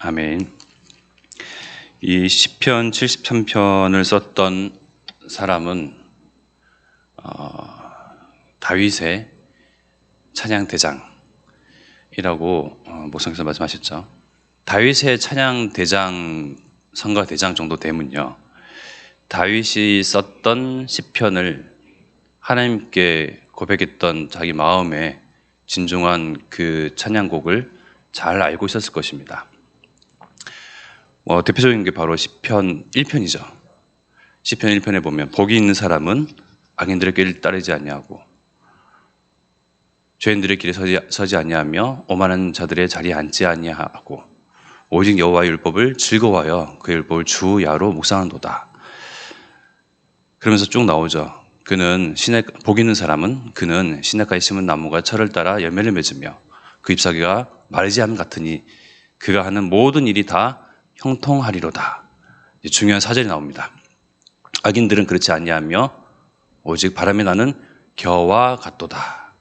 아멘. 이 시편 73편을 썼던 사람은 다윗의 찬양 대장이라고 목사님께서 말씀하셨죠. 다윗의 찬양 대장, 성가 대장 정도 되면요, 다윗이 썼던 시편을 하나님께 고백했던 자기 마음에 진중한 그 찬양곡을 잘 알고 있었을 것입니다. 대표적인 게 바로 시편 1편이죠. 시편 1편에 보면 복이 있는 사람은 악인들의 길을 따르지 아니하고 죄인들의 길에 서지 아니하며 오만한 자들의 자리에 앉지 아니하고 오직 여호와의 율법을 즐거워하여 그 율법을 주 야로 묵상한도다. 그러면서 쭉 나오죠. 복 있는 사람은 그는 시냇가에 심은 나무가 철을 따라 열매를 맺으며 그 잎사귀가 마르지 않음 같으니 그가 하는 모든 일이 다 형통하리로다. 중요한 사절이 나옵니다. 악인들은 그렇지 아니하며 오직 바람에 나는 겨와 같도다.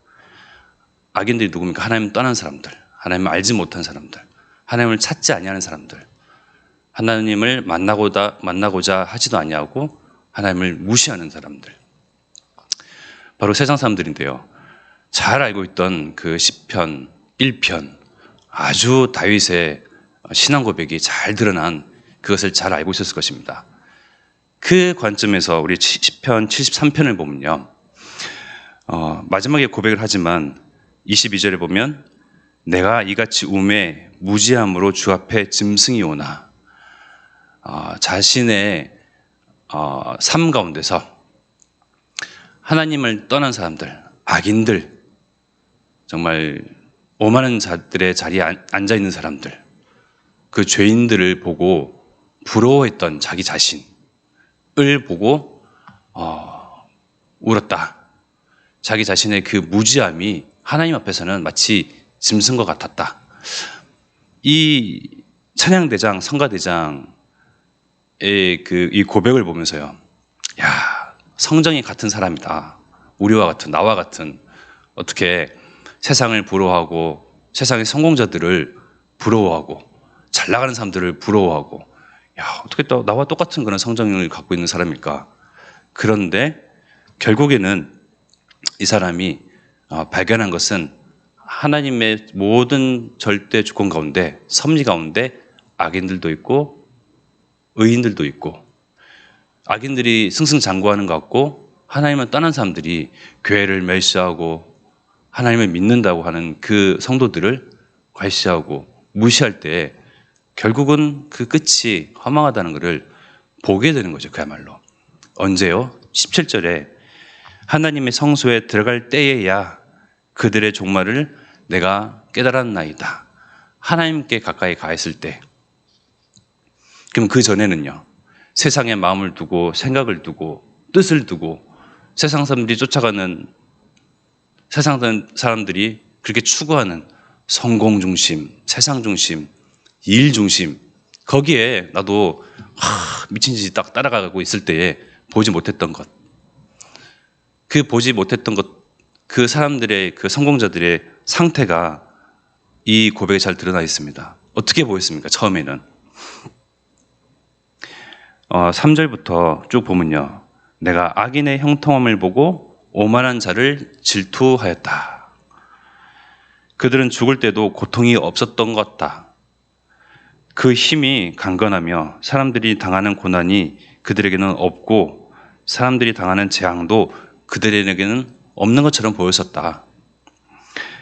악인들이 누굽니까? 하나님을 떠난 사람들, 하나님을 알지 못한 사람들, 하나님을 찾지 아니하는 사람들, 하나님을 만나고자 하지도 아니하고 하나님을 무시하는 사람들, 바로 세상 사람들인데요. 잘 알고 있던 그 시편 1편, 아주 다윗의 신앙 고백이 잘 드러난 그것을 잘 알고 있었을 것입니다. 그 관점에서 우리 시편 73편을 보면요, 마지막에 고백을 하지만 22절에 보면 내가 이같이 우매 무지함으로 주 앞에 짐승이 오나, 자신의 삶 가운데서 하나님을 떠난 사람들, 악인들, 정말 오만한 자들의 자리에 앉아있는 사람들, 그 죄인들을 보고 부러워했던 자기 자신을 보고 울었다. 자기 자신의 그 무지함이 하나님 앞에서는 마치 짐승과 같았다. 이 찬양대장, 성가대장의 이 고백을 보면서요, 야, 성정이 같은 사람이다. 우리와 같은, 나와 같은, 어떻게 세상을 부러워하고 세상의 성공자들을 부러워하고 잘 나가는 사람들을 부러워하고, 야, 어떻게 또 나와 똑같은 그런 성정을 갖고 있는 사람일까? 그런데 결국에는 이 사람이 발견한 것은 하나님의 모든 절대 주권 가운데, 섭리 가운데 악인들도 있고 의인들도 있고, 악인들이 승승장구하는 것 같고 하나님을 떠난 사람들이 교회를 멸시하고 하나님을 믿는다고 하는 그 성도들을 괄시하고 무시할 때 결국은 그 끝이 허망하다는 것을 보게 되는 거죠. 그야말로. 언제요? 17절에 하나님의 성소에 들어갈 때에야 그들의 종말을 내가 깨달았나이다. 하나님께 가까이 가 있을 때. 그럼 그 전에는요, 세상에 마음을 두고 생각을 두고 뜻을 두고 세상 사람들이 쫓아가는, 세상 사람들이 그렇게 추구하는 성공 중심, 세상 중심, 일 중심, 거기에 나도 미친 짓이 딱 따라가고 있을 때에 보지 못했던 것, 그 사람들의, 그 성공자들의 상태가 이 고백에 잘 드러나 있습니다. 어떻게 보였습니까? 처음에는 3절부터 쭉 보면요, 내가 악인의 형통함을 보고 오만한 자를 질투하였다. 그들은 죽을 때도 고통이 없었던 것 같다. 그 힘이 강건하며 사람들이 당하는 고난이 그들에게는 없고 사람들이 당하는 재앙도 그들에게는 없는 것처럼 보였었다.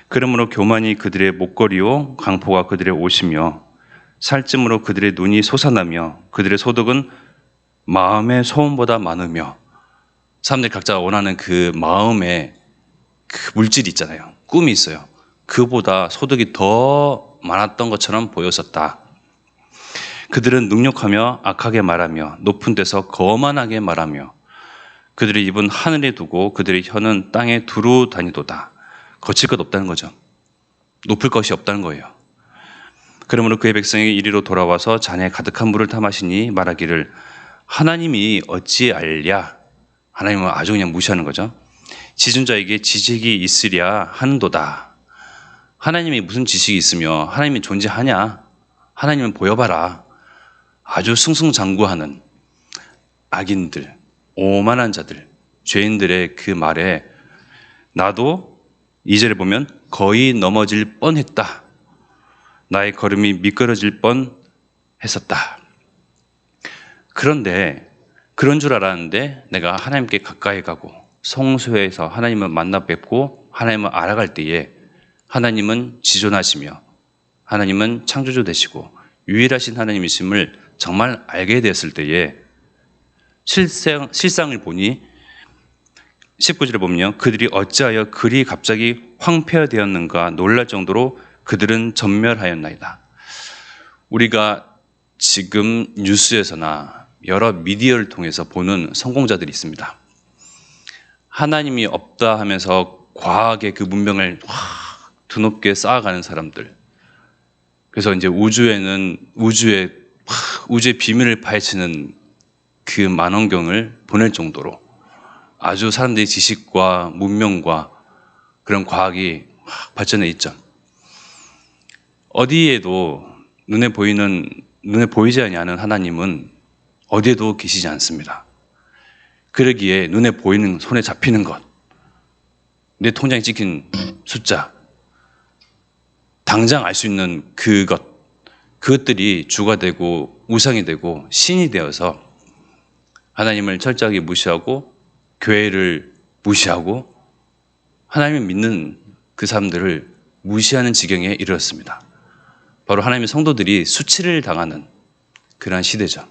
그러므로 교만이 그들의 목걸이요 강포가 그들의 옷이며 살찜으로 그들의 눈이 솟아나며 그들의 소득은 마음의 소원보다 많으며, 사람들이 각자 원하는 그 마음의 그 물질이 있잖아요. 꿈이 있어요. 그보다 소득이 더 많았던 것처럼 보였었다. 그들은 능욕하며 악하게 말하며 높은 데서 거만하게 말하며 그들의 입은 하늘에 두고 그들의 혀는 땅에 두루 다니도다. 거칠 것 없다는 거죠. 높을 것이 없다는 거예요. 그러므로 그의 백성이 이리로 돌아와서 잔에 가득한 물을 타 마시니 말하기를 하나님이 어찌 알랴. 하나님은 아주 그냥 무시하는 거죠. 지존자에게 지식이 있으랴 하는도다. 하나님이 무슨 지식이 있으며 하나님이 존재하냐? 하나님은 보여봐라. 아주 승승장구하는 악인들, 오만한 자들, 죄인들의 그 말에 나도 2절에 보면 거의 넘어질 뻔했다. 나의 걸음이 미끄러질 뻔했었다. 그런데 그런 줄 알았는데 내가 하나님께 가까이 가고 성소에서 하나님을 만나 뵙고 하나님을 알아갈 때에 하나님은 지존하시며 하나님은 창조주 되시고 유일하신 하나님이심을 정말 알게 되었을 때에 실상을 보니 19절에 보면요. 그들이 어찌하여 그리 갑자기 황폐화되었는가 놀랄 정도로 그들은 전멸하였나이다. 우리가 지금 뉴스에서나 여러 미디어를 통해서 보는 성공자들이 있습니다. 하나님이 없다 하면서 과하게 그 문명을 드높게 쌓아가는 사람들. 그래서 이제 우주의 비밀을 파헤치는 그 만원경을 보낼 정도로 아주 사람들의 지식과 문명과 그런 과학이 발전해 있죠. 어디에도 눈에 보이지 않는 하나님은 어디에도 계시지 않습니다. 그러기에 눈에 보이는 손에 잡히는 것, 내 통장에 찍힌 숫자, 당장 알 수 있는 그것들이 주가 되고 우상이 되고 신이 되어서 하나님을 철저하게 무시하고 교회를 무시하고 하나님을 믿는 그 사람들을 무시하는 지경에 이르렀습니다. 바로 하나님의 성도들이 수치를 당하는 그러한 시대죠.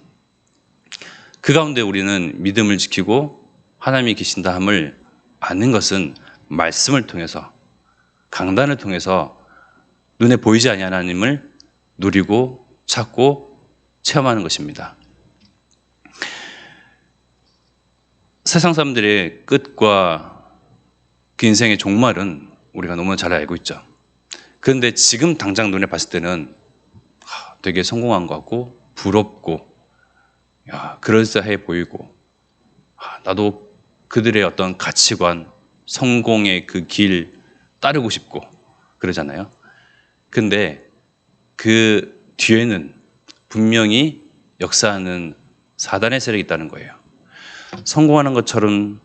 그 가운데 우리는 믿음을 지키고 하나님이 계신다 함을 아는 것은 말씀을 통해서 강단을 통해서 눈에 보이지 아니하는 하나님을 누리고 찾고 체험하는 것입니다. 세상 사람들의 끝과 그 인생의 종말은 우리가 너무나 잘 알고 있죠. 그런데 지금 당장 눈에 봤을 때는 되게 성공한 것 같고 부럽고 그럴싸해 보이고 나도 그들의 어떤 가치관, 성공의 그 길 따르고 싶고 그러잖아요. 근데 그 뒤에는 분명히 역사하는 사단의 세력이 있다는 거예요. 성공하는 것처럼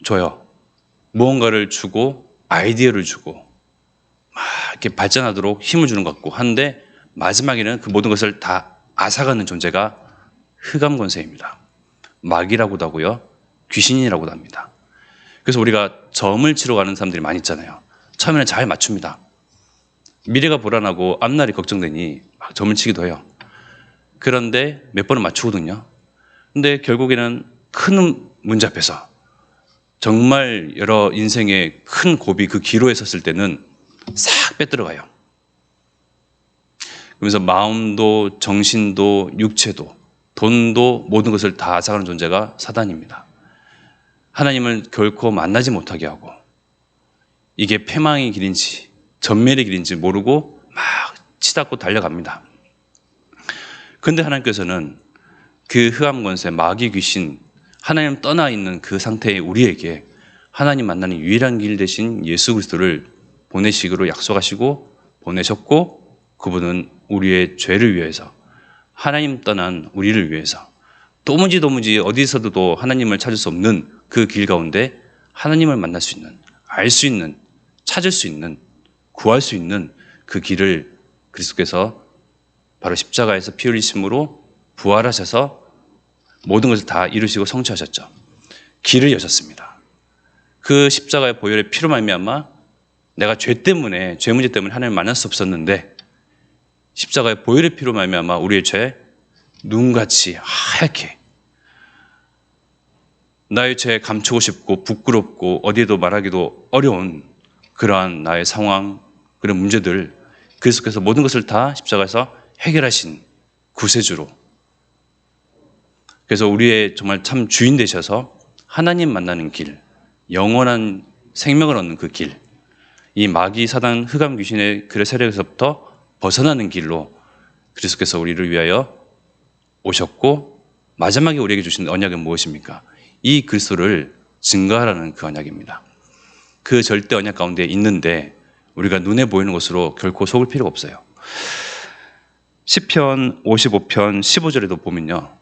줘요. 무언가를 주고 아이디어를 주고 막 이렇게 발전하도록 힘을 주는 것 같고 한데 마지막에는 그 모든 것을 다 앗아가는 존재가 흑암권세입니다. 마귀라고도 하고요. 귀신이라고도 합니다. 그래서 우리가 점을 치러 가는 사람들이 많이 있잖아요. 처음에는 잘 맞춥니다. 미래가 불안하고 앞날이 걱정되니 막 점을 치기도 해요. 그런데 몇 번은 맞추거든요. 근데 결국에는 큰 문제 앞에서 정말 여러 인생의 큰 고비 그 기로에 섰을 때는 싹 빼들어가요. 그러면서 마음도 정신도 육체도 돈도 모든 것을 다 앗아가는 존재가 사단입니다. 하나님을 결코 만나지 못하게 하고 이게 패망의 길인지 전멸의 길인지 모르고 막 치닫고 달려갑니다. 그런데 하나님께서는 그 흑암 권세, 마귀 귀신, 하나님 떠나 있는 그 상태의 우리에게 하나님 만나는 유일한 길 대신 예수 그리스도를 보내시기로 약속하시고 보내셨고 그분은 우리의 죄를 위해서 하나님 떠난 우리를 위해서 도무지 어디서도 하나님을 찾을 수 없는 그 길 가운데 하나님을 만날 수 있는, 알 수 있는, 찾을 수 있는, 구할 수 있는 그 길을 그리스도께서 바로 십자가에서 피 흘리심으로 부활하셔서 모든 것을 다 이루시고 성취하셨죠. 길을 여셨습니다. 그 십자가의 보혈의 피로 말미암아 내가 죄 문제 때문에 하나님을 만날 수 없었는데 십자가의 보혈의 피로 말미암아 우리의 죄 눈같이 하얗게 나의 죄 감추고 싶고 부끄럽고 어디에도 말하기도 어려운 그러한 나의 상황, 그런 문제들 그리스도께서 모든 것을 다 십자가에서 해결하신 구세주로 그래서 우리의 정말 참 주인 되셔서 하나님 만나는 길, 영원한 생명을 얻는 그 길, 이 마귀 사단 흑암 귀신의 그 세력에서부터 벗어나는 길로 그리스도께서 우리를 위하여 오셨고 마지막에 우리에게 주신 언약은 무엇입니까? 이 그리스도를 증거하라는 그 언약입니다. 그 절대 언약 가운데 있는데 우리가 눈에 보이는 것으로 결코 속을 필요가 없어요. 시편 55편 15절에도 보면요.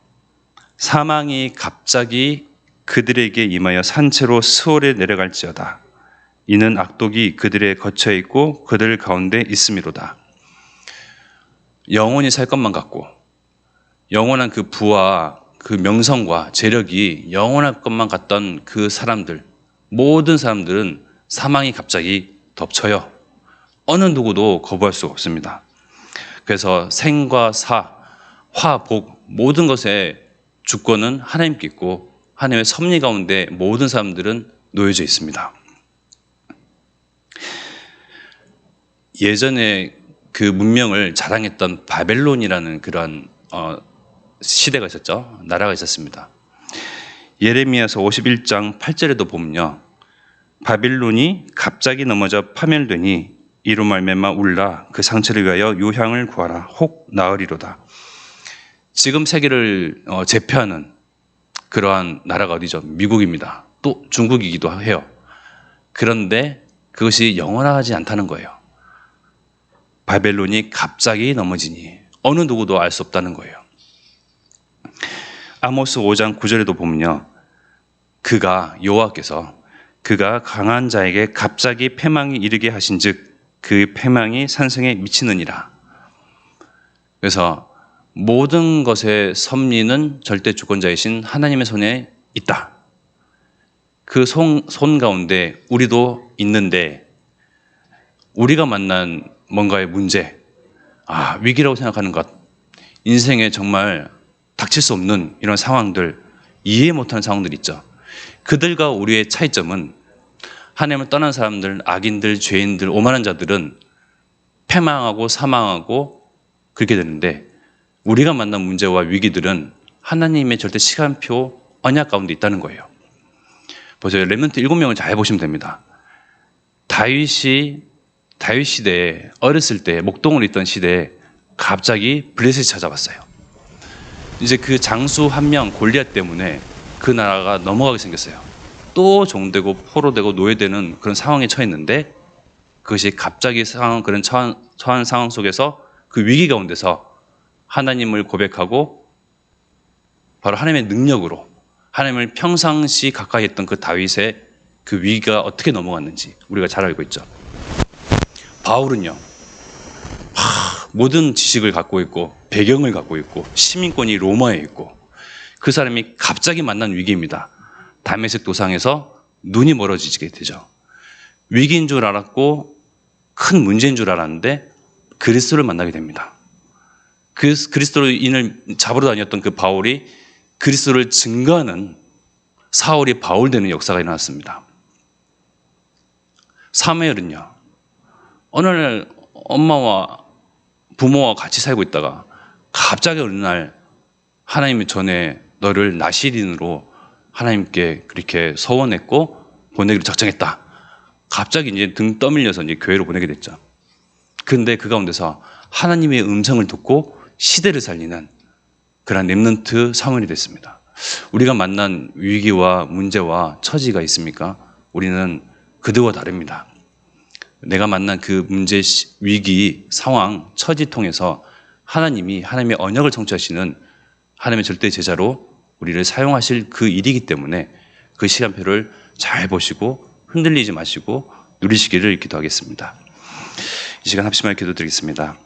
사망이 갑자기 그들에게 임하여 산채로 스올에 내려갈지어다. 이는 악독이 그들의 거처에 있고 그들 가운데 있음이로다. 영원히 살 것만 같고 영원한 그 부와 그 명성과 재력이 영원할 것만 같던 그 사람들, 모든 사람들은 사망이 갑자기 덮쳐요. 어느 누구도 거부할 수가 없습니다. 그래서 생과 사, 화, 복 모든 것의 주권은 하나님께 있고 하나님의 섭리 가운데 모든 사람들은 놓여져 있습니다. 예전에 그 문명을 자랑했던 바벨론이라는 그런 시대가 있었죠. 나라가 있었습니다. 예레미야서 51장 8절에도 보면요. 바빌론이 갑자기 넘어져 파멸되니 이로 말미암아 울라 그 상처를 위하여 요향을 구하라 혹 나으리로다. 지금 세계를 제패하는 그러한 나라가 어디죠? 미국입니다. 또 중국이기도 해요. 그런데 그것이 영원하지 않다는 거예요. 바벨론이 갑자기 넘어지니 어느 누구도 알 수 없다는 거예요. 아모스 5장 9절에도 보면요. 여호와께서 그가 강한 자에게 갑자기 패망이 이르게 하신즉 그 패망이 산성에 미치느니라. 그래서 모든 것의 섭리는 절대 주권자이신 하나님의 손에 있다. 그 손 가운데 우리도 있는데 우리가 만난 뭔가의 문제, 위기라고 생각하는 것, 인생에 정말 닥칠 수 없는 이런 상황들, 이해 못하는 상황들 있죠. 그들과 우리의 차이점은 하나님을 떠난 사람들, 악인들, 죄인들, 오만한 자들은 패망하고 사망하고 그렇게 되는데 우리가 만난 문제와 위기들은 하나님의 절대 시간표 언약 가운데 있다는 거예요. 보세요. 렘넌트 7명을 잘 보시면 됩니다. 다윗 시대에 어렸을 때 목동으로 있던 시대에 갑자기 블레셋이 찾아왔어요. 이제 그 장수 한 명 골리앗 때문에 그 나라가 넘어가게 생겼어요. 또 종되고 포로되고 노예되는 그런 상황에 처했는데 그것이 갑자기 그런 처한 상황 속에서 그 위기 가운데서 하나님을 고백하고 바로 하나님의 능력으로 하나님을 평상시 가까이 했던 그 다윗의 그 위기가 어떻게 넘어갔는지 우리가 잘 알고 있죠. 바울은요. 모든 지식을 갖고 있고 배경을 갖고 있고 시민권이 로마에 있고 그 사람이 갑자기 만난 위기입니다. 다메섹 도상에서 눈이 멀어지게 되죠. 위기인 줄 알았고 큰 문제인 줄 알았는데 그리스도를 만나게 됩니다. 그리스도인을 잡으러 다녔던 그 바울이 그리스도를 증거하는 사울이 바울 되는 역사가 일어났습니다. 사무엘은요. 어느 날 엄마와 부모와 같이 살고 있다가 갑자기 어느 날 하나님이 전에 너를 나시린으로 하나님께 그렇게 서원했고 보내기로 작정했다. 갑자기 이제 등 떠밀려서 이제 교회로 보내게 됐죠. 그런데 그 가운데서 하나님의 음성을 듣고 시대를 살리는 그런 렘넌트 사원이 됐습니다. 우리가 만난 위기와 문제와 처지가 있습니까? 우리는 그들과 다릅니다. 내가 만난 그 문제, 위기, 상황, 처지 통해서 하나님의 언약을 성취하시는 하나님의 절대 제자로 우리를 사용하실 그 일이기 때문에 그 시간표를 잘 보시고 흔들리지 마시고 누리시기를 기도하겠습니다. 이 시간 합심하여 기도드리겠습니다.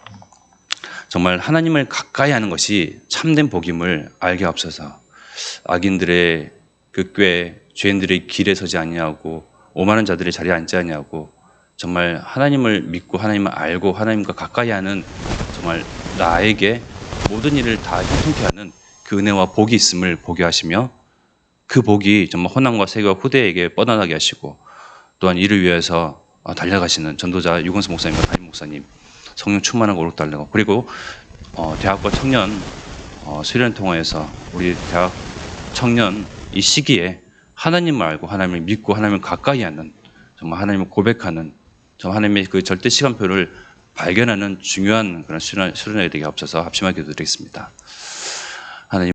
정말 하나님을 가까이 하는 것이 참된 복임을 알게 하옵소서. 악인들의 그 꾀, 죄인들의 길에 서지 아니하고 오만한 자들의 자리에 앉지 아니하고 정말 하나님을 믿고 하나님을 알고 하나님과 가까이 하는 정말 나에게 모든 일을 다 형통케 하는 그 은혜와 복이 있음을 보게 하시며 그 복이 정말 호남과 세계와 후대에게 뻗어나게 하시고 또한 이를 위해서 달려가시는 전도자 유건수 목사님과 담임 목사님 성령 충만한 오록 달라고 그리고 대학과 청년 수련 통화에서 우리 대학 청년 이 시기에 하나님을 알고 하나님을 믿고 하나님을 가까이 하는 정말 하나님을 고백하는 정말 하나님의 그 절대 시간표를 발견하는 중요한 그런 수련회 되게 앞서서 합심하게 기도드리겠습니다.